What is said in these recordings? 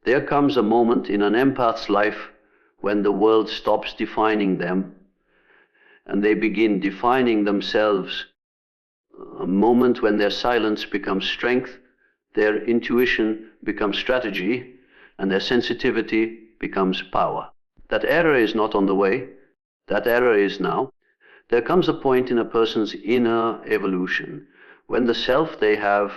There comes a moment in an empath's life when the world stops defining them and they begin defining themselves. A moment when their silence becomes strength, their intuition becomes strategy, and their sensitivity becomes power. That era is not on the way. That era is now. There comes a point in a person's inner evolution when the self they have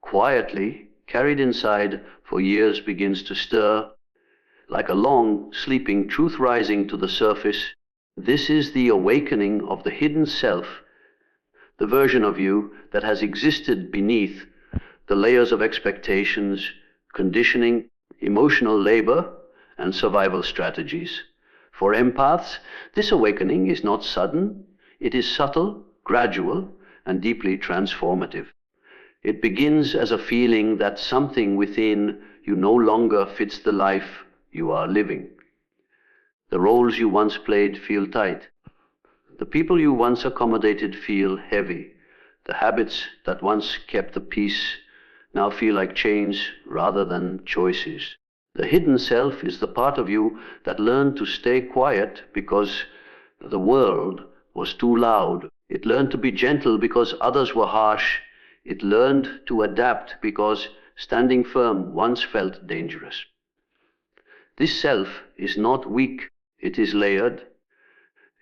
quietly carried inside for years begins to stir, like a long sleeping truth rising to the surface. This is the awakening of the hidden self, the version of you that has existed beneath the layers of expectations, conditioning, emotional labor, and survival strategies. For empaths, this awakening is not sudden. It is subtle, gradual, and deeply transformative. It begins as a feeling that something within you no longer fits the life you are living. The roles you once played feel tight. The people you once accommodated feel heavy. The habits that once kept the peace now feel like chains rather than choices. The hidden self is the part of you that learned to stay quiet because the world was too loud. It learned to be gentle because others were harsh. It learned to adapt because standing firm once felt dangerous. This self is not weak, it is layered.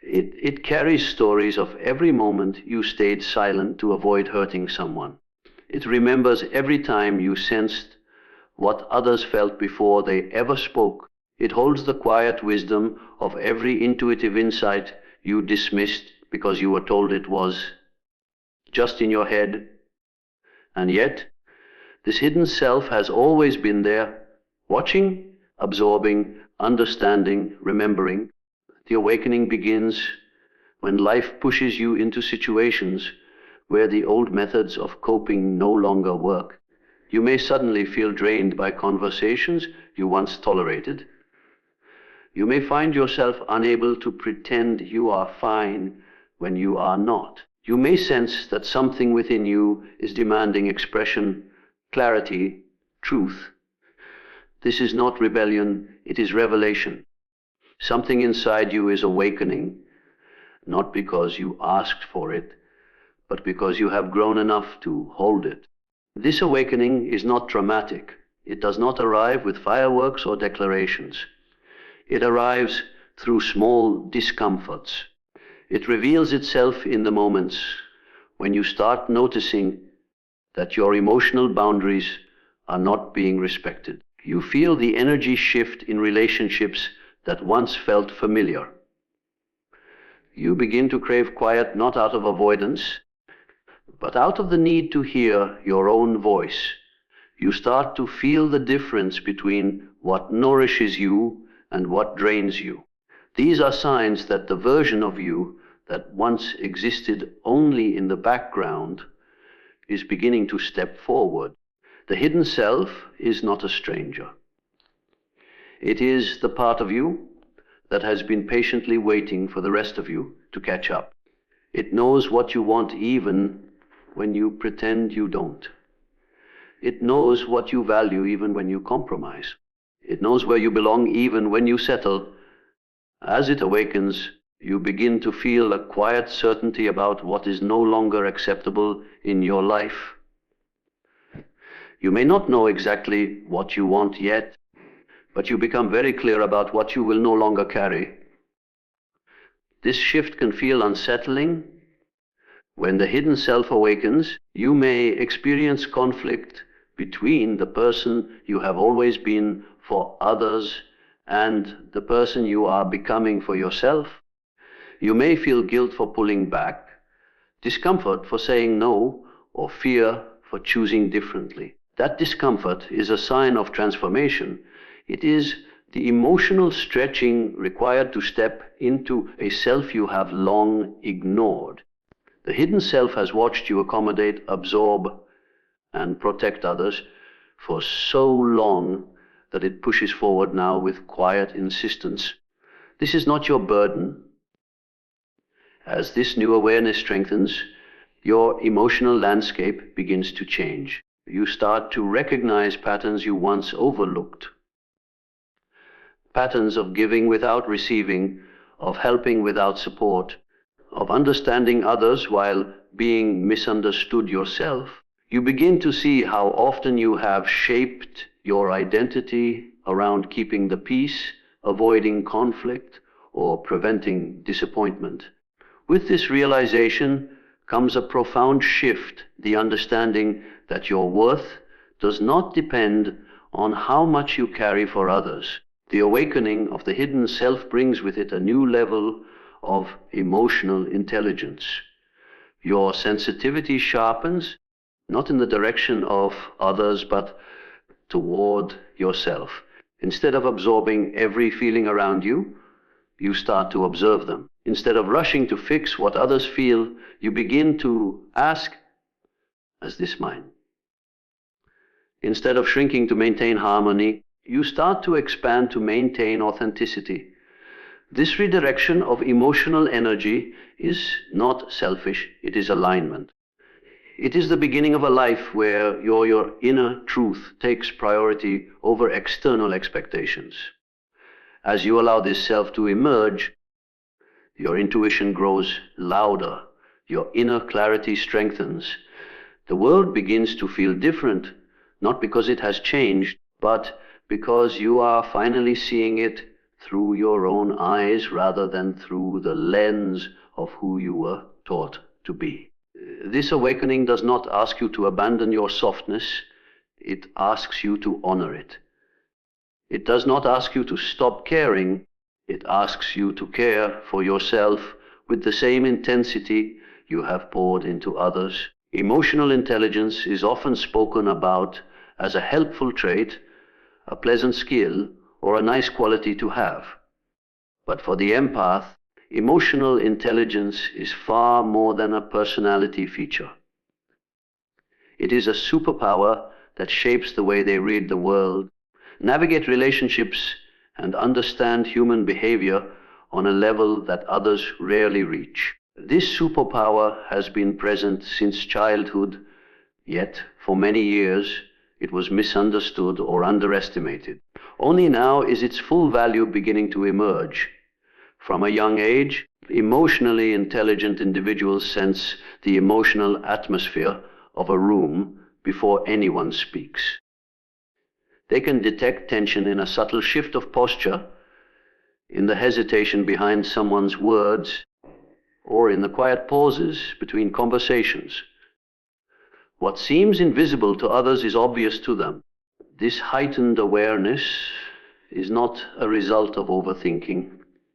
It carries stories of every moment you stayed silent to avoid hurting someone. It remembers every time you sensed what others felt before they ever spoke. It holds the quiet wisdom of every intuitive insight you dismissed because you were told it was just in your head. And yet, this hidden self has always been there, watching, absorbing, understanding, remembering. The awakening begins when life pushes you into situations where the old methods of coping no longer work. You may suddenly feel drained by conversations you once tolerated. You may find yourself unable to pretend you are fine when you are not. You may sense that something within you is demanding expression, clarity, truth. This is not rebellion, it is revelation. Something inside you is awakening, not because you asked for it, but because you have grown enough to hold it. This awakening is not dramatic. It does not arrive with fireworks or declarations. It arrives through small discomforts. It reveals itself in the moments when you start noticing that your emotional boundaries are not being respected. You feel the energy shift in relationships that once felt familiar. You begin to crave quiet not out of avoidance, but out of the need to hear your own voice. You start to feel the difference between what nourishes you and what drains you. These are signs that the version of you that once existed only in the background is beginning to step forward. The hidden self is not a stranger. It is the part of you that has been patiently waiting for the rest of you to catch up. It knows what you want even when you pretend you don't. It knows what you value even when you compromise. It knows where you belong even when you settle. As it awakens, you begin to feel a quiet certainty about what is no longer acceptable in your life. You may not know exactly what you want yet, but you become very clear about what you will no longer carry. This shift can feel unsettling. When the hidden self awakens, you may experience conflict between the person you have always been for others and the person you are becoming for yourself. You may feel guilt for pulling back, discomfort for saying no, or fear for choosing differently. That discomfort is a sign of transformation. It is the emotional stretching required to step into a self you have long ignored. The hidden self has watched you accommodate, absorb, and protect others for so long that it pushes forward now with quiet insistence. This is not your burden. As this new awareness strengthens, your emotional landscape begins to change. You start to recognize patterns you once overlooked. patterns of giving without receiving, of helping without support, of understanding others while being misunderstood yourself, you begin to see how often you have shaped your identity around keeping the peace, avoiding conflict, or preventing disappointment. With this realization comes a profound shift, the understanding that your worth does not depend on how much you carry for others. The awakening of the hidden self brings with it a new level of emotional intelligence. Your sensitivity sharpens, not in the direction of others, but toward yourself. Instead of absorbing every feeling around you, you start to observe them. Instead of rushing to fix what others feel, you begin to ask, "Is this mine?" Instead of shrinking to maintain harmony, you start to expand to maintain authenticity. This redirection of emotional energy is not selfish, it is alignment. It is the beginning of a life where your inner truth takes priority over external expectations. As you allow this self to emerge, your intuition grows louder, your inner clarity strengthens. The world begins to feel different, not because it has changed, but because you are finally seeing it through your own eyes rather than through the lens of who you were taught to be. This awakening does not ask you to abandon your softness, it asks you to honor it. It does not ask you to stop caring, it asks you to care for yourself with the same intensity you have poured into others. Emotional intelligence is often spoken about as a helpful trait, a pleasant skill, or a nice quality to have. But for the empath, emotional intelligence is far more than a personality feature. It is a superpower that shapes the way they read the world, navigate relationships, and understand human behavior on a level that others rarely reach. This superpower has been present since childhood, yet for many years it was misunderstood or underestimated. Only now is its full value beginning to emerge. From a young age, emotionally intelligent individuals sense the emotional atmosphere of a room before anyone speaks. They can detect tension in a subtle shift of posture, in the hesitation behind someone's words, or in the quiet pauses between conversations. What seems invisible to others is obvious to them. This heightened awareness is not a result of overthinking.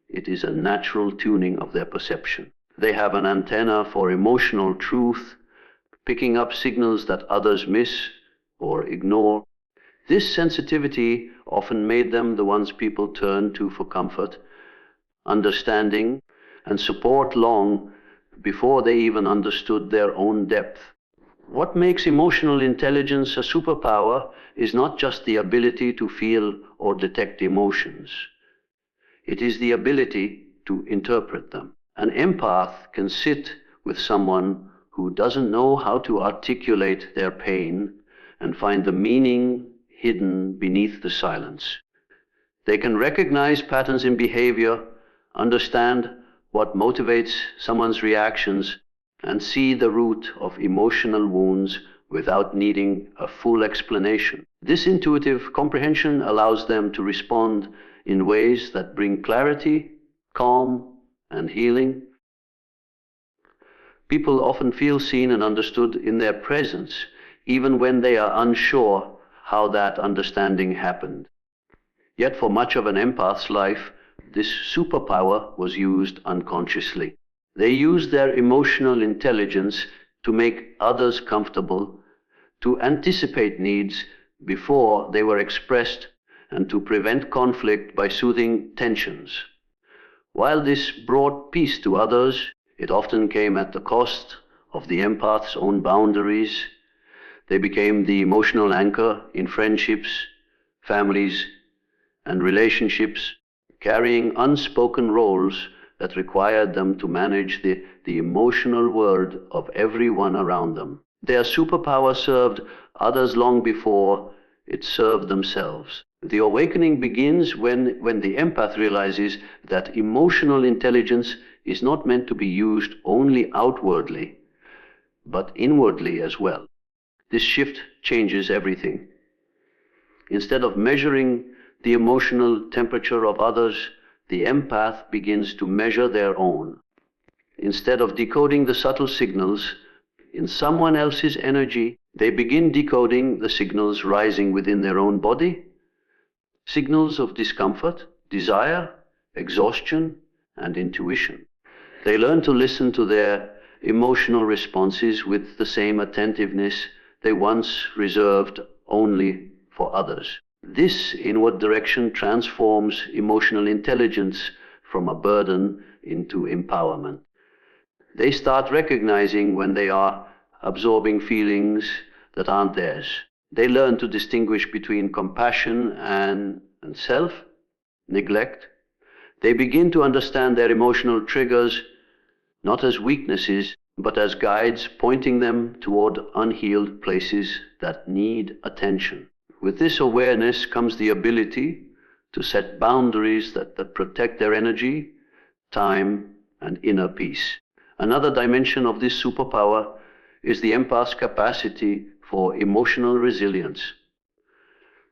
It is a natural tuning of their perception. They have an antenna for emotional truth, picking up signals that others miss or ignore. This sensitivity often made them the ones people turn to for comfort, understanding, and support long before they even understood their own depth. What makes emotional intelligence a superpower is not just the ability to feel or detect emotions. It is the ability to interpret them. An empath can sit with someone who doesn't know how to articulate their pain and find the meaning hidden beneath the silence. They can recognize patterns in behavior, understand what motivates someone's reactions, and see the root of emotional wounds without needing a full explanation. This intuitive comprehension allows them to respond in ways that bring clarity, calm, and healing. People often feel seen and understood in their presence, even when they are unsure how that understanding happened. Yet for much of an empath's life, this superpower was used unconsciously. They used their emotional intelligence to make others comfortable, to anticipate needs before they were expressed, and to prevent conflict by soothing tensions. While this brought peace to others, it often came at the cost of the empath's own boundaries. They became the emotional anchor in friendships, families, and relationships, carrying unspoken roles that required them to manage the emotional world of everyone around them. Their superpower served others long before it served themselves. The awakening begins when the empath realizes that emotional intelligence is not meant to be used only outwardly, but inwardly as well. This shift changes everything. Instead of measuring the emotional temperature of others, the empath begins to measure their own. Instead of decoding the subtle signals in someone else's energy, they begin decoding the signals rising within their own body, signals of discomfort, desire, exhaustion, and intuition. They learn to listen to their emotional responses with the same attentiveness they once reserved only for others. This inward direction transforms emotional intelligence from a burden into empowerment. They start recognizing when they are absorbing feelings that aren't theirs. They learn to distinguish between compassion and self, neglect. They begin to understand their emotional triggers not as weaknesses, but as guides pointing them toward unhealed places that need attention. With this awareness comes the ability to set boundaries that protect their energy, time, and inner peace. Another dimension of this superpower is the empath's capacity for emotional resilience.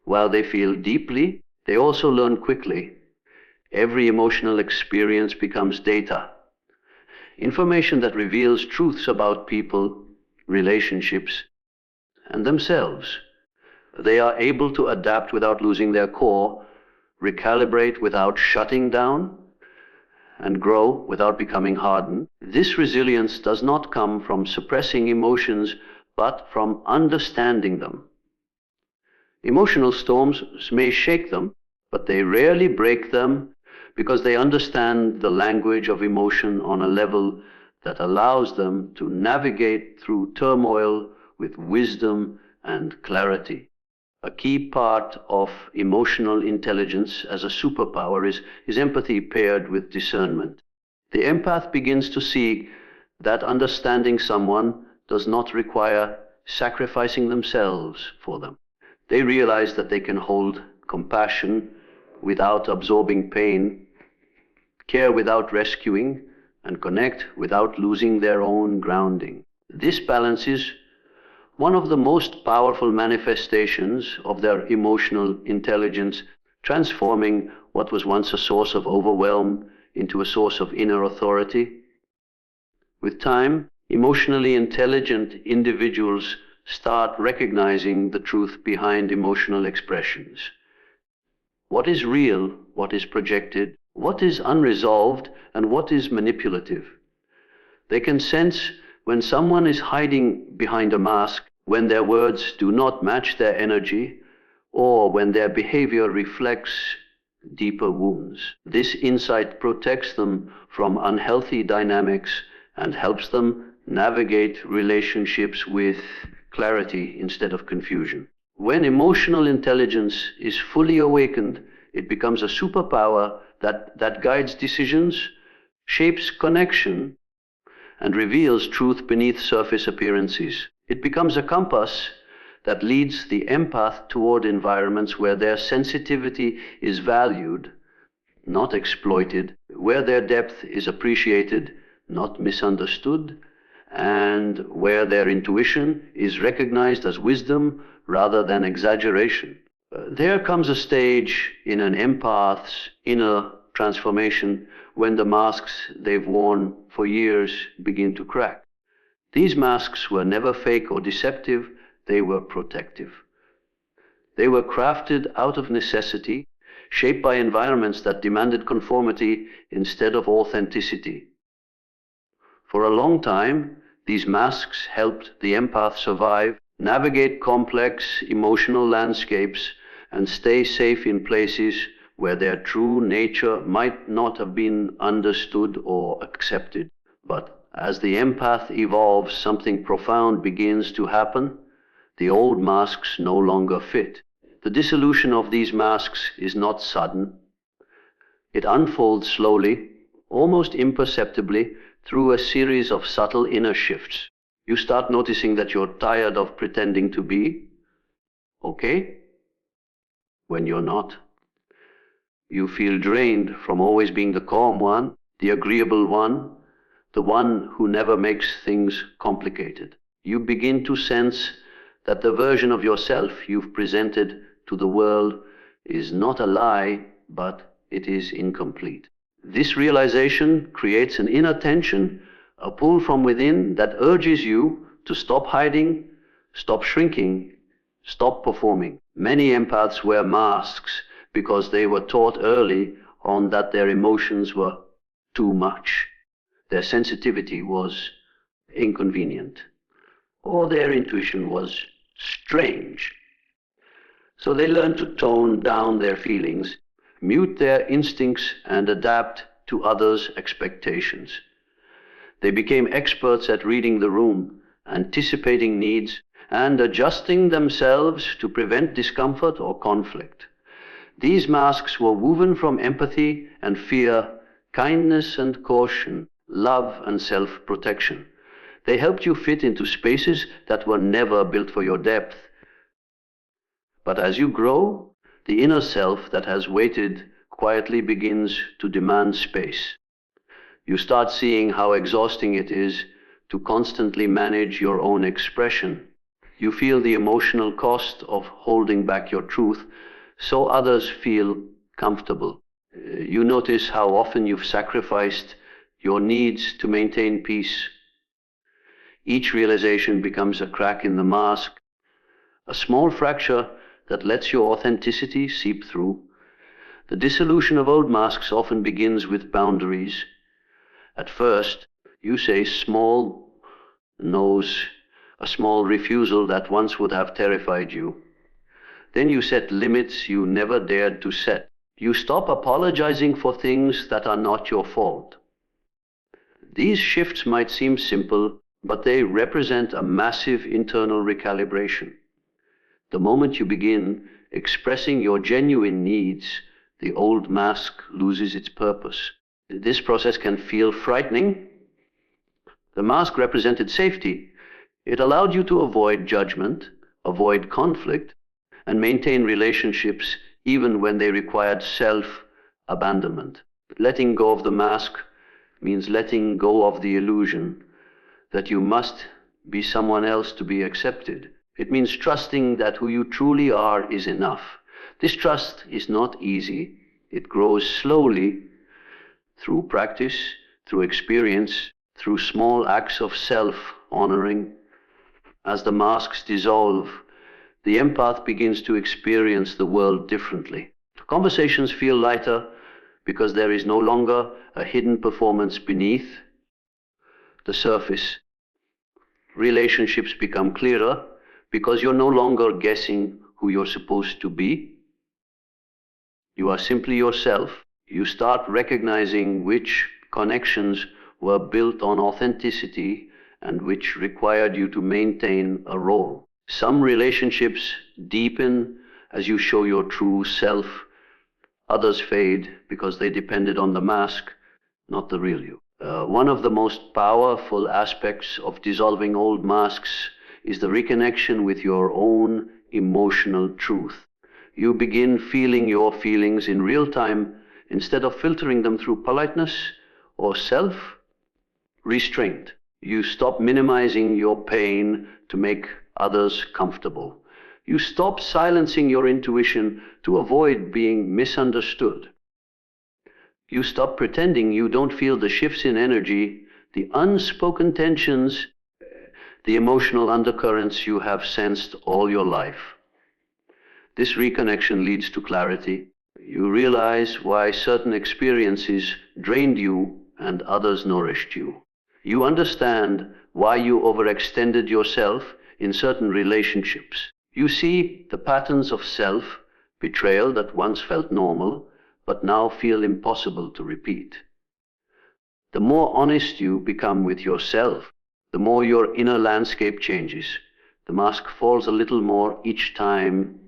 While they feel deeply, they also learn quickly. Every emotional experience becomes data, information that reveals truths about people, relationships, and themselves. They are able to adapt without losing their core, recalibrate without shutting down, and grow without becoming hardened. This resilience does not come from suppressing emotions, but from understanding them. Emotional storms may shake them, but they rarely break them because they understand the language of emotion on a level that allows them to navigate through turmoil with wisdom and clarity. A key part of emotional intelligence as a superpower is empathy paired with discernment. The empath begins to see that understanding someone does not require sacrificing themselves for them. They realize that they can hold compassion without absorbing pain, care without rescuing, and connect without losing their own grounding. This balance is one of the most powerful manifestations of their emotional intelligence, transforming what was once a source of overwhelm into a source of inner authority. With time, emotionally intelligent individuals start recognizing the truth behind emotional expressions. What is real, what is projected, what is unresolved, and what is manipulative. They can sense when someone is hiding behind a mask, when their words do not match their energy, or when their behavior reflects deeper wounds. This insight protects them from unhealthy dynamics and helps them navigate relationships with clarity instead of confusion. When emotional intelligence is fully awakened, it becomes a superpower that guides decisions, shapes connection, and reveals truth beneath surface appearances. It becomes a compass that leads the empath toward environments where their sensitivity is valued, not exploited, where their depth is appreciated, not misunderstood, and where their intuition is recognized as wisdom rather than exaggeration. There comes a stage in an empath's inner transformation when the masks they've worn for years begin to crack. These masks were never fake or deceptive, they were protective. They were crafted out of necessity, shaped by environments that demanded conformity instead of authenticity. For a long time, these masks helped the empath survive, navigate complex emotional landscapes, and stay safe in places where their true nature might not have been understood or accepted. But as the empath evolves, something profound begins to happen. The old masks no longer fit. The dissolution of these masks is not sudden. It unfolds slowly, almost imperceptibly, through a series of subtle inner shifts. You start noticing that you're tired of pretending to be okay. when you're not. You feel drained from always being the calm one, the agreeable one, the one who never makes things complicated. You begin to sense that the version of yourself you've presented to the world is not a lie, but it is incomplete. This realization creates an inner tension, a pull from within that urges you to stop hiding, stop shrinking, stop performing. Many empaths wear masks because they were taught early on that their emotions were too much. Their sensitivity was inconvenient, or their intuition was strange. So they learned to tone down their feelings, mute their instincts, and adapt to others' expectations. They became experts at reading the room, anticipating needs, and adjusting themselves to prevent discomfort or conflict. These masks were woven from empathy and fear, kindness and caution, love and self-protection. They helped you fit into spaces that were never built for your depth. But as you grow, the inner self that has waited quietly begins to demand space. You start seeing how exhausting it is to constantly manage your own expression. You feel the emotional cost of holding back your truth so others feel comfortable. You notice how often you've sacrificed your needs to maintain peace. Each realization becomes a crack in the mask, a small fracture that lets your authenticity seep through. The dissolution of old masks often begins with boundaries. At first, you say small no's, a small refusal that once would have terrified you. Then you set limits you never dared to set. You stop apologizing for things that are not your fault. These shifts might seem simple, but they represent a massive internal recalibration. The moment you begin expressing your genuine needs, the old mask loses its purpose. This process can feel frightening. The mask represented safety. It allowed you to avoid judgment, avoid conflict, and maintain relationships even when they required self-abandonment. Letting go of the mask means letting go of the illusion that you must be someone else to be accepted. It means trusting that who you truly are is enough. This trust is not easy. It grows slowly through practice, through experience, through small acts of self-honoring. As the masks dissolve, the empath begins to experience the world differently. Conversations feel lighter because there is no longer a hidden performance beneath the surface. Relationships become clearer because you're no longer guessing who you're supposed to be. You are simply yourself. You start recognizing which connections were built on authenticity and which required you to maintain a role. Some relationships deepen as you show your true self. Others fade because they depended on the mask, not the real you. One of the most powerful aspects of dissolving old masks is the reconnection with your own emotional truth. You begin feeling your feelings in real time instead of filtering them through politeness or self-restraint. You stop minimizing your pain to make others comfortable. You stop silencing your intuition to avoid being misunderstood. You stop pretending you don't feel the shifts in energy, the unspoken tensions, the emotional undercurrents you have sensed all your life. This reconnection leads to clarity. You realize why certain experiences drained you and others nourished you. You understand why you overextended yourself in certain relationships. You see the patterns of self-betrayal that once felt normal, but now feel impossible to repeat. The more honest you become with yourself, the more your inner landscape changes. The mask falls a little more each time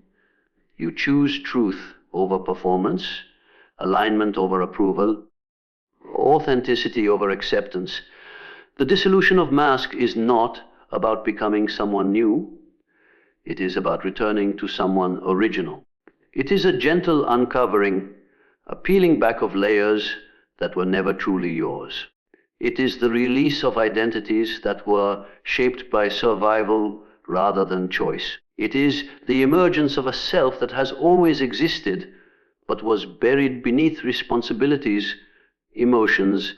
you choose truth over performance, alignment over approval, authenticity over acceptance. The dissolution of mask is not about becoming someone new. It is about returning to someone original. It is a gentle uncovering, a peeling back of layers that were never truly yours. It is the release of identities that were shaped by survival rather than choice. It is the emergence of a self that has always existed, but was buried beneath responsibilities, emotions,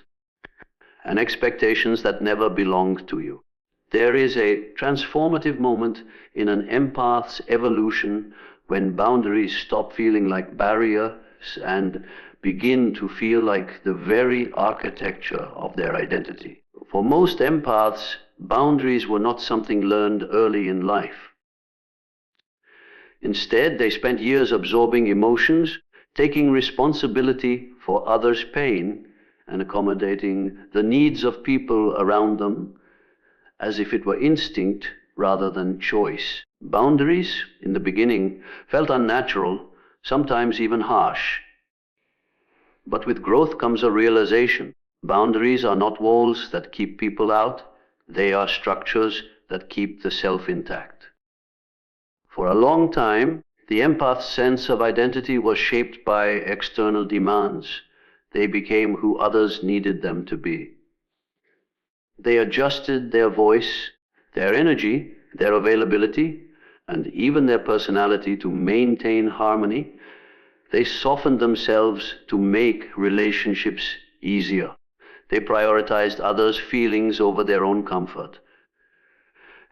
and expectations that never belonged to you. There is a transformative moment in an empath's evolution when boundaries stop feeling like barriers and begin to feel like the very architecture of their identity. For most empaths, boundaries were not something learned early in life. Instead, they spent years absorbing emotions, taking responsibility for others' pain, and accommodating the needs of people around them as if it were instinct rather than choice. Boundaries, in the beginning, felt unnatural, sometimes even harsh. But with growth comes a realization. Boundaries are not walls that keep people out, they are structures that keep the self intact. For a long time, the empath's sense of identity was shaped by external demands. They became who others needed them to be. They adjusted their voice, their energy, their availability, and even their personality to maintain harmony. They softened themselves to make relationships easier. They prioritized others' feelings over their own comfort.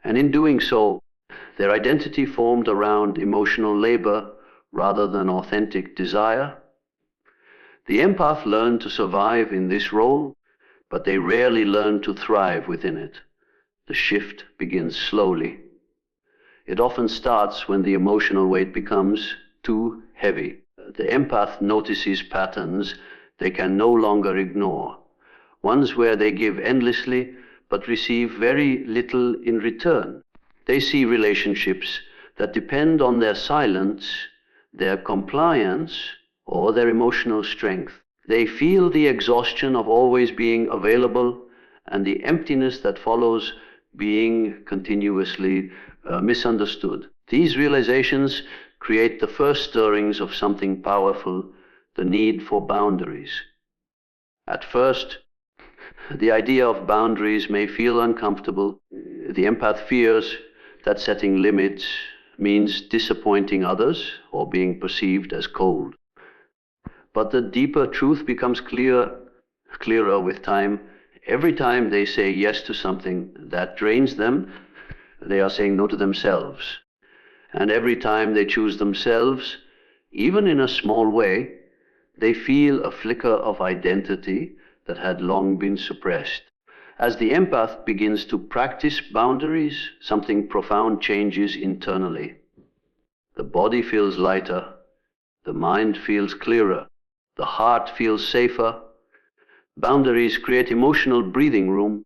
And in doing so, their identity formed around emotional labor rather than authentic desire. The empath learned to survive in this role, but they rarely learn to thrive within it. The shift begins slowly. It often starts when the emotional weight becomes too heavy. The empath notices patterns they can no longer ignore, ones where they give endlessly but receive very little in return. They see relationships that depend on their silence, their compliance, or their emotional strength. They feel the exhaustion of always being available and the emptiness that follows being continuously misunderstood. These realizations create the first stirrings of something powerful, the need for boundaries. At first, the idea of boundaries may feel uncomfortable. The empath fears that setting limits means disappointing others or being perceived as cold. But the deeper truth becomes clearer with time. Every time they say yes to something that drains them, they are saying no to themselves. And every time they choose themselves, even in a small way, they feel a flicker of identity that had long been suppressed. As the empath begins to practice boundaries, something profound changes internally. The body feels lighter, the mind feels clearer, the heart feels safer. Boundaries create emotional breathing room,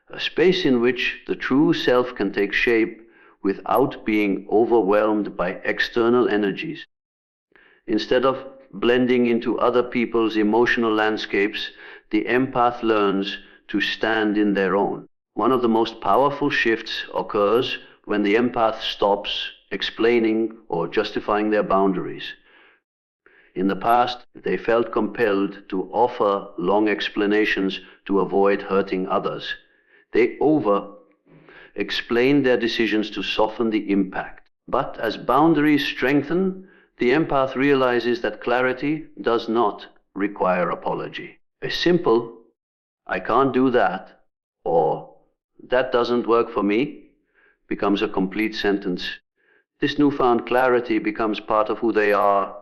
a space in which the true self can take shape without being overwhelmed by external energies. Instead of blending into other people's emotional landscapes, the empath learns to stand in their own. One of the most powerful shifts occurs when the empath stops explaining or justifying their boundaries. In the past, they felt compelled to offer long explanations to avoid hurting others. They over-explained their decisions to soften the impact. But as boundaries strengthen, the empath realizes that clarity does not require apology. A simple, "I can't do that," or "that doesn't work for me," becomes a complete sentence. This newfound clarity becomes part of who they are,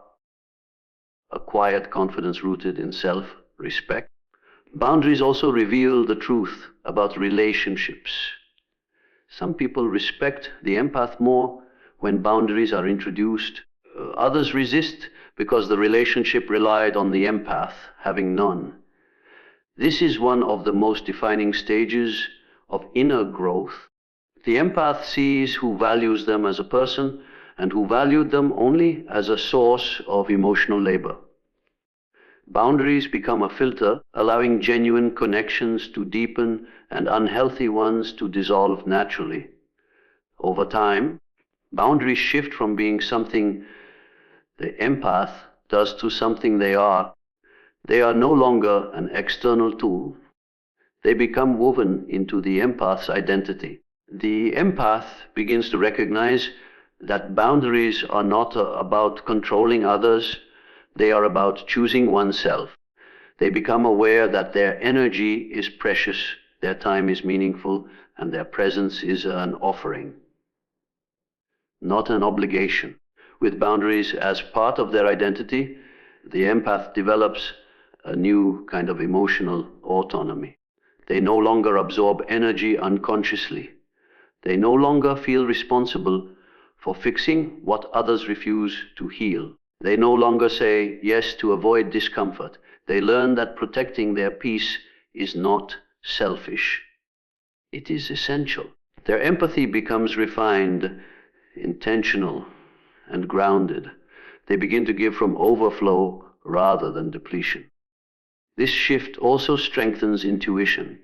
a quiet confidence rooted in self-respect. Boundaries also reveal the truth about relationships. Some people respect the empath more when boundaries are introduced. Others resist because the relationship relied on the empath having none. This is one of the most defining stages of inner growth. The empath sees who values them as a person and who valued them only as a source of emotional labor. Boundaries become a filter, allowing genuine connections to deepen and unhealthy ones to dissolve naturally. Over time, boundaries shift from being something The empath does to something they are no longer an external tool. They become woven into the empath's identity. The empath begins to recognize that boundaries are not about controlling others, they are about choosing oneself. They become aware that their energy is precious, their time is meaningful, and their presence is an offering, not an obligation. With boundaries as part of their identity, the empath develops a new kind of emotional autonomy. They no longer absorb energy unconsciously. They no longer feel responsible for fixing what others refuse to heal. They no longer say yes to avoid discomfort. They learn that protecting their peace is not selfish. It is essential. Their empathy becomes refined, intentional, and grounded. They begin to give from overflow rather than depletion. This shift also strengthens intuition.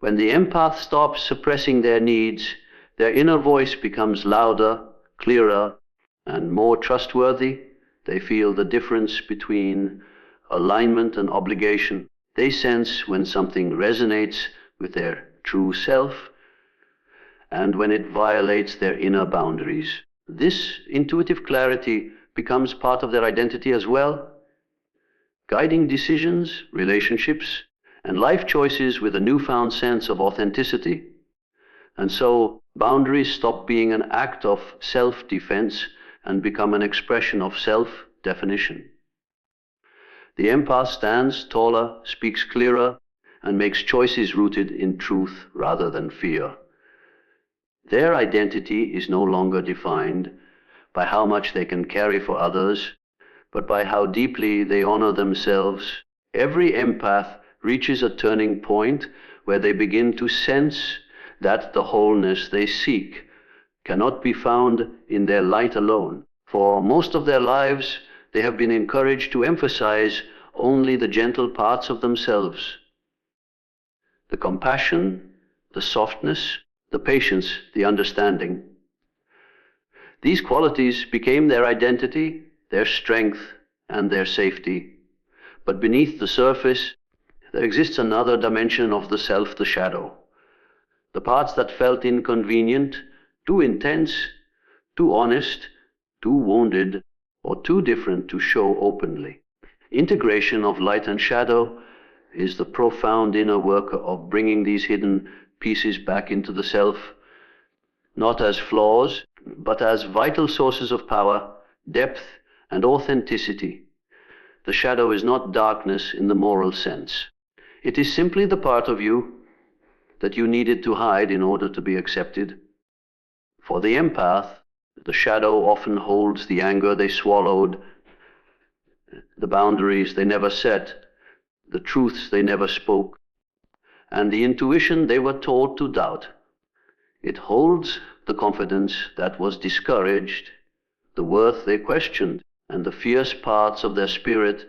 When the empath stops suppressing their needs, their inner voice becomes louder, clearer, and more trustworthy. They feel the difference between alignment and obligation. They sense when something resonates with their true self and when it violates their inner boundaries. This intuitive clarity becomes part of their identity as well, guiding decisions, relationships, and life choices with a newfound sense of authenticity. And so boundaries stop being an act of self-defense and become an expression of self-definition. The empath stands taller, speaks clearer, and makes choices rooted in truth rather than fear. Their identity is no longer defined by how much they can carry for others, but by how deeply they honor themselves. Every empath reaches a turning point where they begin to sense that the wholeness they seek cannot be found in their light alone. For most of their lives, they have been encouraged to emphasize only the gentle parts of themselves, the compassion, the softness, the patience, the understanding. These qualities became their identity, their strength, and their safety. But beneath the surface, there exists another dimension of the self, the shadow. The parts that felt inconvenient, too intense, too honest, too wounded, or too different to show openly. Integration of light and shadow is the profound inner work of bringing these hidden pieces back into the self, not as flaws, but as vital sources of power, depth, and authenticity. The shadow is not darkness in the moral sense. It is simply the part of you that you needed to hide in order to be accepted. For the empath, the shadow often holds the anger they swallowed, the boundaries they never set, the truths they never spoke, and the intuition they were taught to doubt. It holds the confidence that was discouraged, the worth they questioned, and the fierce parts of their spirit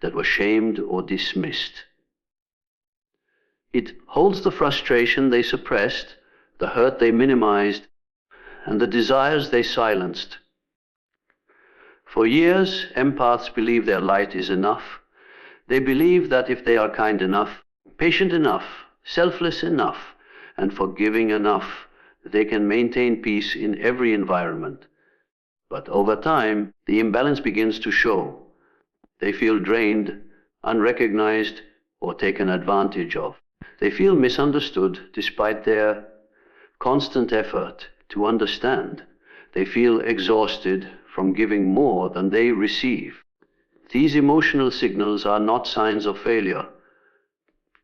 that were shamed or dismissed. It holds the frustration they suppressed, the hurt they minimized, and the desires they silenced. For years, empaths believe their light is enough. They believe that if they are kind enough, patient enough, selfless enough, and forgiving enough, they can maintain peace in every environment. But over time, the imbalance begins to show. They feel drained, unrecognized, or taken advantage of. They feel misunderstood despite their constant effort to understand. They feel exhausted from giving more than they receive. These emotional signals are not signs of failure.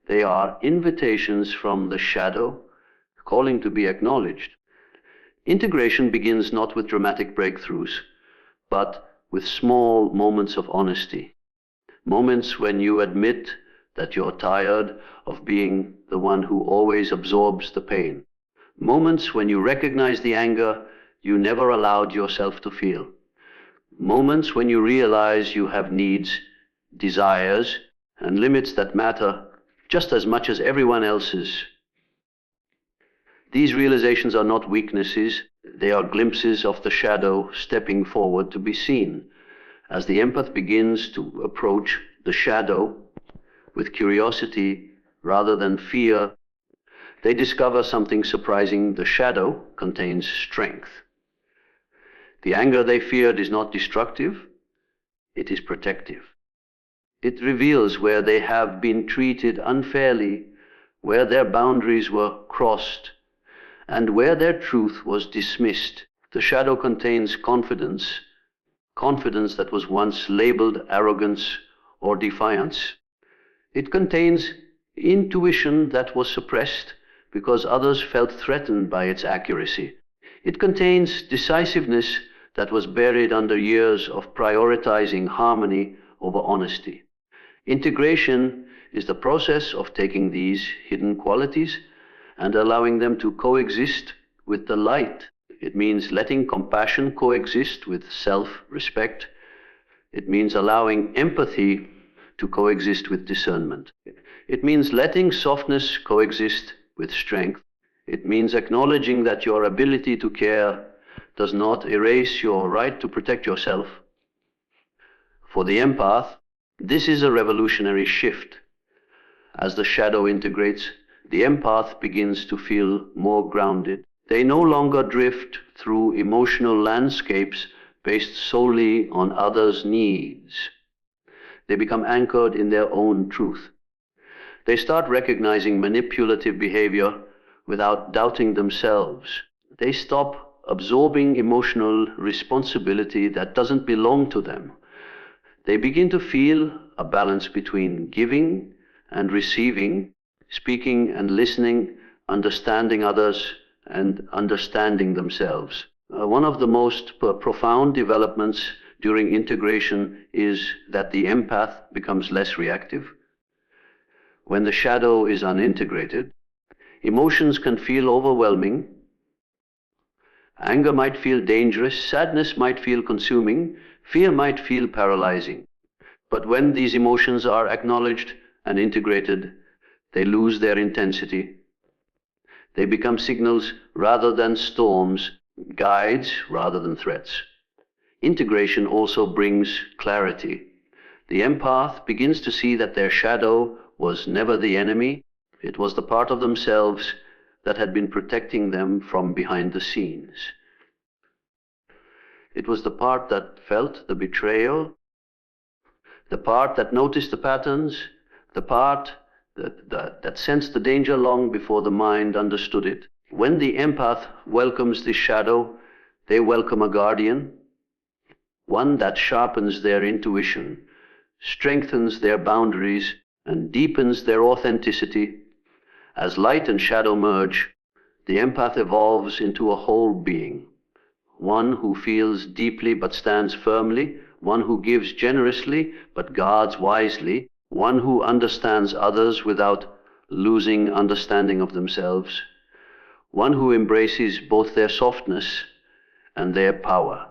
They are invitations from the shadow, calling to be acknowledged. Integration begins not with dramatic breakthroughs, but with small moments of honesty. Moments when you admit that you're tired of being the one who always absorbs the pain. Moments when you recognize the anger you never allowed yourself to feel. Moments when you realize you have needs, desires, and limits that matter just as much as everyone else's. These realizations are not weaknesses, they are glimpses of the shadow stepping forward to be seen. As the empath begins to approach the shadow with curiosity rather than fear, they discover something surprising. The shadow contains strength. The anger they feared is not destructive, it is protective. It reveals where they have been treated unfairly, where their boundaries were crossed, and where their truth was dismissed. The shadow contains confidence, confidence that was once labeled arrogance or defiance. It contains intuition that was suppressed because others felt threatened by its accuracy. It contains decisiveness that was buried under years of prioritizing harmony over honesty. Integration is the process of taking these hidden qualities and allowing them to coexist with the light. It means letting compassion coexist with self-respect. It means allowing empathy to coexist with discernment. It means letting softness coexist with strength. It means acknowledging that your ability to care does not erase your right to protect yourself. For the empath, this is a revolutionary shift. As the shadow integrates, the empath begins to feel more grounded. They no longer drift through emotional landscapes based solely on others' needs. They become anchored in their own truth. They start recognizing manipulative behavior without doubting themselves. They stop absorbing emotional responsibility that doesn't belong to them. They begin to feel a balance between giving and receiving, speaking and listening, understanding others and understanding themselves. One of the most profound developments during integration is that the empath becomes less reactive. When the shadow is unintegrated, emotions can feel overwhelming. Anger might feel dangerous, sadness might feel consuming, fear might feel paralyzing. But when these emotions are acknowledged and integrated, they lose their intensity. They become signals rather than storms, guides rather than threats. Integration also brings clarity. The empath begins to see that their shadow was never the enemy. It was the part of themselves that had been protecting them from behind the scenes. It was the part that felt the betrayal, the part that noticed the patterns, the part that sensed the danger long before the mind understood it. When the empath welcomes this shadow, they welcome a guardian, one that sharpens their intuition, strengthens their boundaries, and deepens their authenticity. As light and shadow merge, the empath evolves into a whole being, one who feels deeply but stands firmly, one who gives generously but guards wisely, one who understands others without losing understanding of themselves, one who embraces both their softness and their power.